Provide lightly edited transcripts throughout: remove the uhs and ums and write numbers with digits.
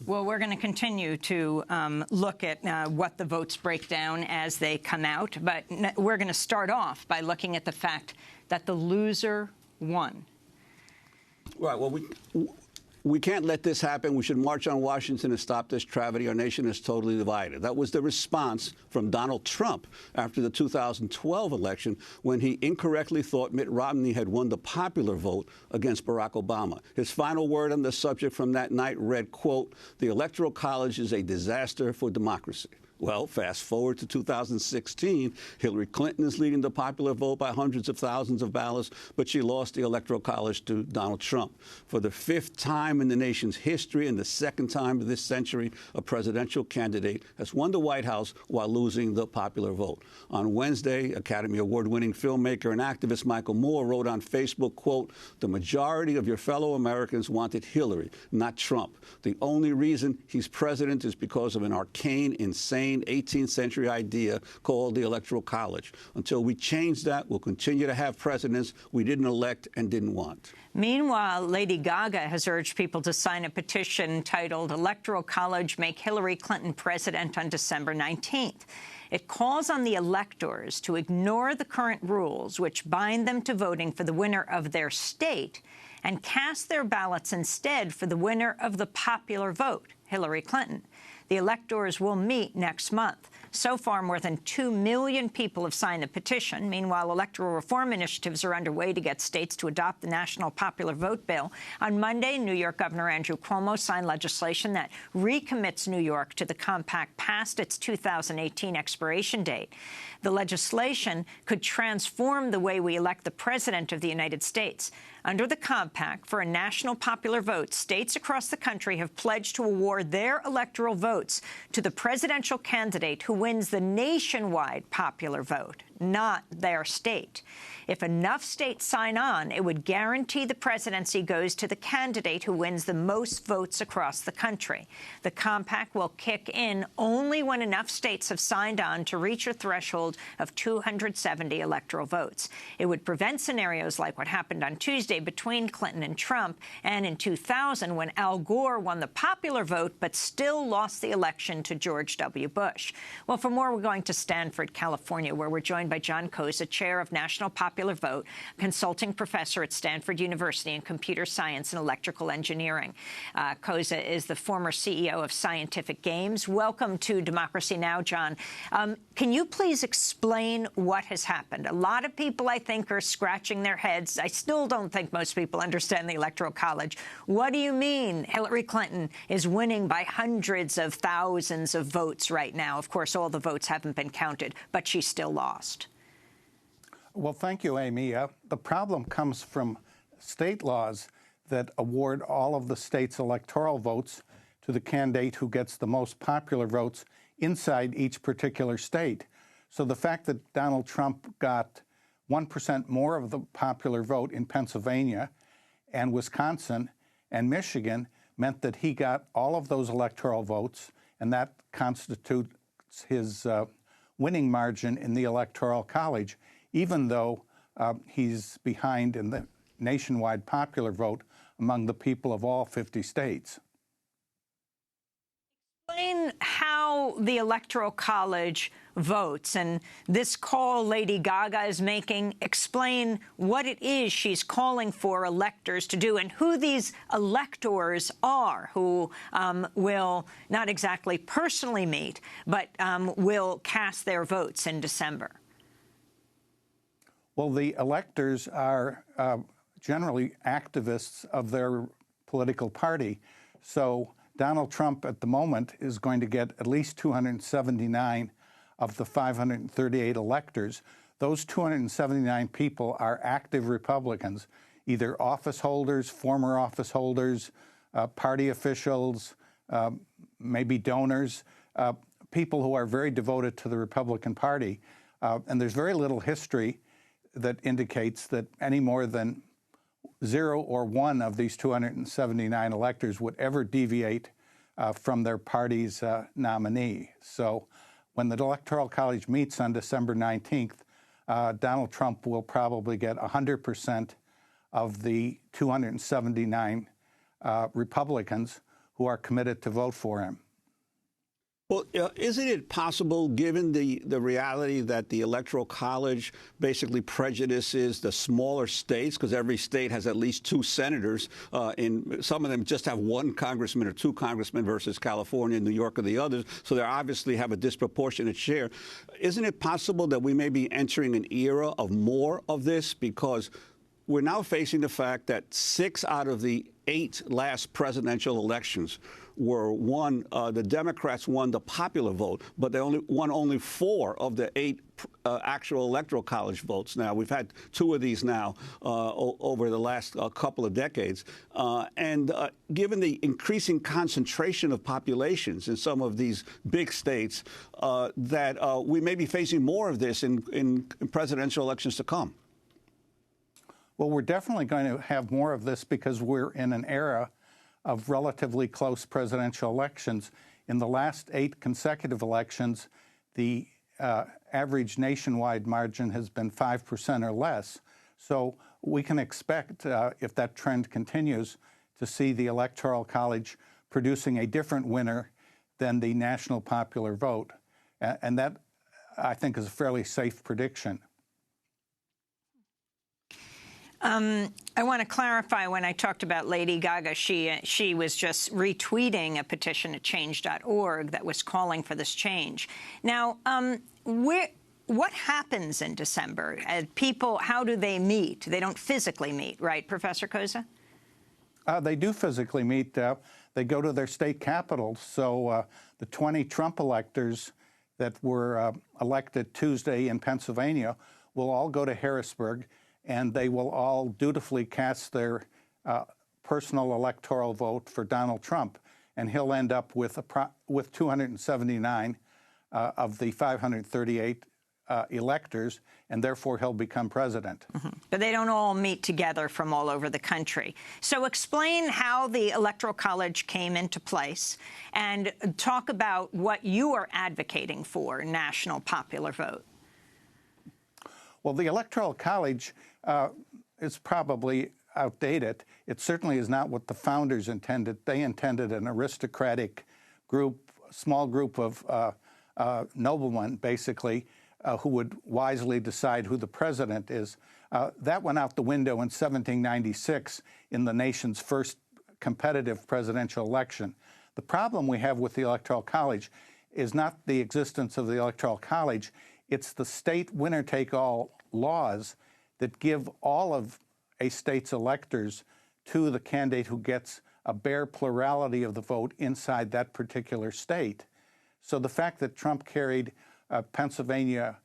Well, we're going to continue to look at what the votes break down as they come out, but we're going to start off by looking at the fact that the loser won. Right. Well, we can't let this happen. We should march on Washington and stop this travesty. Our nation is totally divided. That was the response from Donald Trump after the 2012 election, when he incorrectly thought Mitt Romney had won the popular vote against Barack Obama. His final word on the subject from that night read, quote, "The Electoral College is a disaster for democracy." Well, fast forward to 2016, Hillary Clinton is leading the popular vote by hundreds of thousands of ballots, but she lost the Electoral College to Donald Trump. For the 5th time in the nation's history and the 2nd time of this century, a presidential candidate has won the White House while losing the popular vote. On Wednesday, Academy Award-winning filmmaker and activist Michael Moore wrote on Facebook, quote, "The majority of your fellow Americans wanted Hillary, not Trump. The only reason he's president is because of an arcane, insane 18th century idea called the Electoral College. Until we change that, we'll continue to have presidents we didn't elect and didn't want." Meanwhile, Lady Gaga has urged people to sign a petition titled "Electoral College Make Hillary Clinton President on December 19th. It calls on the electors to ignore the current rules, which bind them to voting for the winner of their state, and cast their ballots instead for the winner of the popular vote, Hillary Clinton. The electors will meet next month. So far, more than 2 million people have signed the petition. Meanwhile, electoral reform initiatives are underway to get states to adopt the National Popular Vote Bill. On Monday, New York Governor Andrew Cuomo signed legislation that recommits New York to the compact past its 2018 expiration date. The legislation could transform the way we elect the President of the United States. Under the compact, for a national popular vote, states across the country have pledged to award their electoral votes to the presidential candidate who wins the nationwide popular vote, not their state. If enough states sign on, it would guarantee the presidency goes to the candidate who wins the most votes across the country. The compact will kick in only when enough states have signed on to reach a threshold of 270 electoral votes. It would prevent scenarios like what happened on Tuesday between Clinton and Trump, and in 2000 when Al Gore won the popular vote but still lost the election to George W. Bush. Well, for more, we're going to Stanford, California, where we're joined by John Koza, chair of National Popular Vote, consulting professor at Stanford University in computer science and electrical engineering. Koza is the former CEO of Scientific Games. Welcome to Democracy Now!, John. Can you please explain what has happened? A lot of people, I think, are scratching their heads. I still don't think most people understand the Electoral College. What do you mean Hillary Clinton is winning by hundreds of thousands of votes right now? Of course, all the votes haven't been counted, but she still lost. Well, thank you, Amy. The problem comes from state laws that award all of the state's electoral votes to the candidate who gets the most popular votes inside each particular state. So the fact that Donald Trump got 1% more of the popular vote in Pennsylvania and Wisconsin and Michigan meant that he got all of those electoral votes, and that constitutes his winning margin in the Electoral College, even though he's behind in the nationwide popular vote among the people of all 50 states. Explain how the Electoral College votes, and this call Lady Gaga is making. Explain what it is she's calling for electors to do and who these electors are who will not exactly personally meet, but will cast their votes in December. Well, the electors are generally activists of their political party. So Donald Trump at the moment is going to get at least 279 of the 538 electors. Those 279 people are active Republicans, either office holders, former office holders, party officials, maybe donors, people who are very devoted to the Republican Party. And there's very little history that indicates that any more than 0 or 1 of these 279 electors would ever deviate from their party's nominee. So when the Electoral College meets on December 19th, Donald Trump will probably get 100% of the 279 Republicans who are committed to vote for him. Well, isn't it possible, given the reality that the Electoral College basically prejudices the smaller states, because every state has at least 2 senators, in some of them just have 1 congressman or 2 congressmen versus California and New York or the others, so they obviously have a disproportionate share. Isn't it possible that we may be entering an era of more of this, because we're now facing the fact that 6 out of the 8 last presidential elections were won. The Democrats won the popular vote, but they won only 4 of the 8 actual Electoral College votes. Now, we've had 2 of these now over the last couple of decades. And given the increasing concentration of populations in some of these big states, that we may be facing more of this in presidential elections to come. Well, we're definitely going to have more of this because we're in an era of relatively close presidential elections. In the last 8 consecutive elections, the average nationwide margin has been 5% or less. So we can expect, if that trend continues, to see the Electoral College producing a different winner than the national popular vote. And that, I think, is a fairly safe prediction. I want to clarify, when I talked about Lady Gaga, she was just retweeting a petition at change.org that was calling for this change. Now, what happens in December? People, how do they meet? They don't physically meet, right, Professor Koza? They do physically meet. They go to their state capitals. So the 20 Trump electors that were elected Tuesday in Pennsylvania will all go to Harrisburg, and they will all dutifully cast their personal electoral vote for Donald Trump. And he'll end up with 279 of the 538 electors, and therefore he'll become president. Mm-hmm. But they don't all meet together from all over the country. So explain how the Electoral College came into place, and talk about what you are advocating for, national popular vote. Well, the Electoral College is probably outdated. It certainly is not what the founders intended. They intended an aristocratic group, small group of noblemen, basically, who would wisely decide who the president is. That went out the window in 1796 in the nation's first competitive presidential election. The problem we have with the Electoral College is not the existence of the Electoral College, it's the state winner-take-all laws that give all of a state's electors to the candidate who gets a bare plurality of the vote inside that particular state. So the fact that Trump carried Pennsylvania,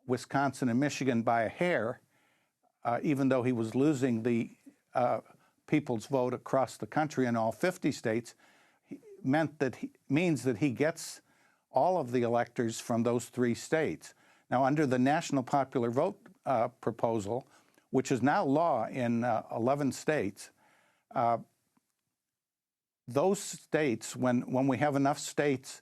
Wisconsin, and Michigan by a hair, even though he was losing the people's vote across the country in all 50 states, means that he gets all of the electors from those 3 states. Now, under the national popular vote proposal, which is now law in 11 states, those states, when we have enough states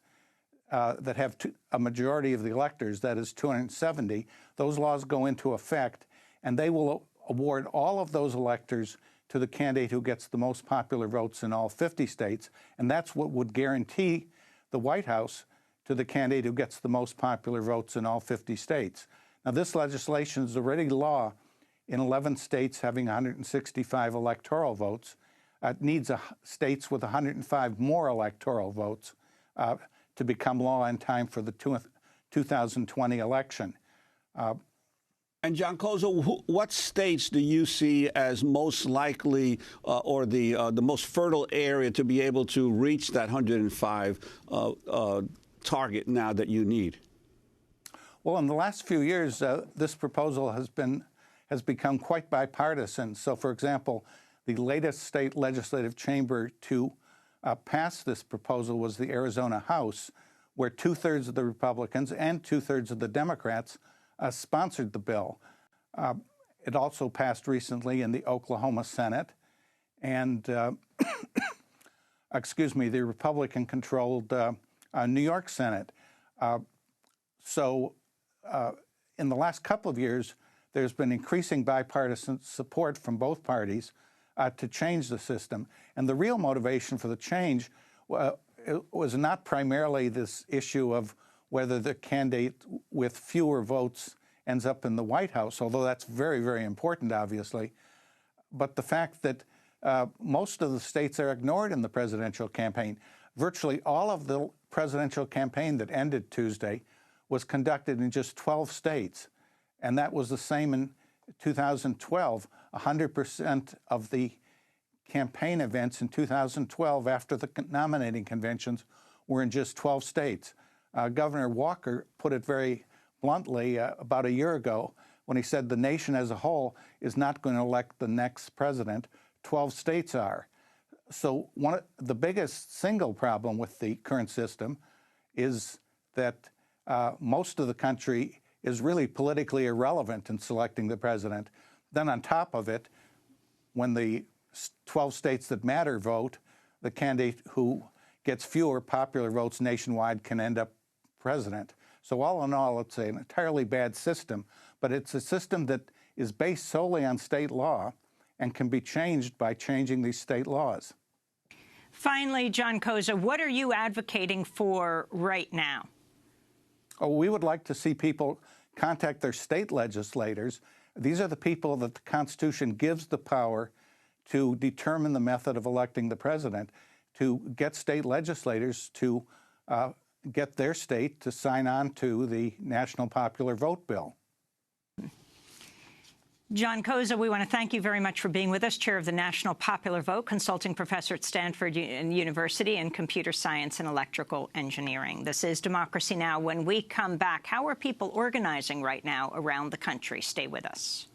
that have a majority of the electors, that is 270, those laws go into effect, and they will award all of those electors to the candidate who gets the most popular votes in all 50 states, and that's what would guarantee the White House to the candidate who gets the most popular votes in all 50 states. Now, this legislation is already law in 11 states having 165 electoral votes. It needs states with 105 more electoral votes to become law in time for the 2020 election. And John Koza, what states do you see as most likely or the most fertile area to be able to reach that 105 target now that you need? Well, in the last few years, this proposal has become quite bipartisan. So, for example, the latest state legislative chamber to pass this proposal was the Arizona House, where 2/3 of the Republicans and 2/3 of the Democrats sponsored the bill. It also passed recently in the Oklahoma Senate, and excuse me, the Republican-controlled New York Senate. So in the last couple of years, there's been increasing bipartisan support from both parties to change the system. And the real motivation for the change it was not primarily this issue of whether the candidate with fewer votes ends up in the White House, although that's very, very important, obviously, but the fact that most of the states are ignored in the presidential campaign. Virtually all of the presidential campaign that ended Tuesday was conducted in just 12 states, and that was the same in 2012. 100% of the campaign events in 2012 after the nominating conventions were in just 12 states. Governor Walker put it very bluntly about a year ago when he said the nation as a whole is not going to elect the next president. 12 states are. So the biggest single problem with the current system is that most of the country is really politically irrelevant in selecting the president. Then on top of it, when the 12 states that matter vote, the candidate who gets fewer popular votes nationwide can end up president. So all in all, it's an entirely bad system, but it's a system that is based solely on state law and can be changed by changing these state laws. Finally, John Koza, what are you advocating for right now? Oh, we would like to see people contact their state legislators. These are the people that the Constitution gives the power to determine the method of electing the president, to get state legislators to get their state to sign on to the National Popular Vote Bill. John Koza, we want to thank you very much for being with us, chair of the National Popular Vote, consulting professor at Stanford University in computer science and electrical engineering. This is Democracy Now! When we come back, how are people organizing right now around the country? Stay with us.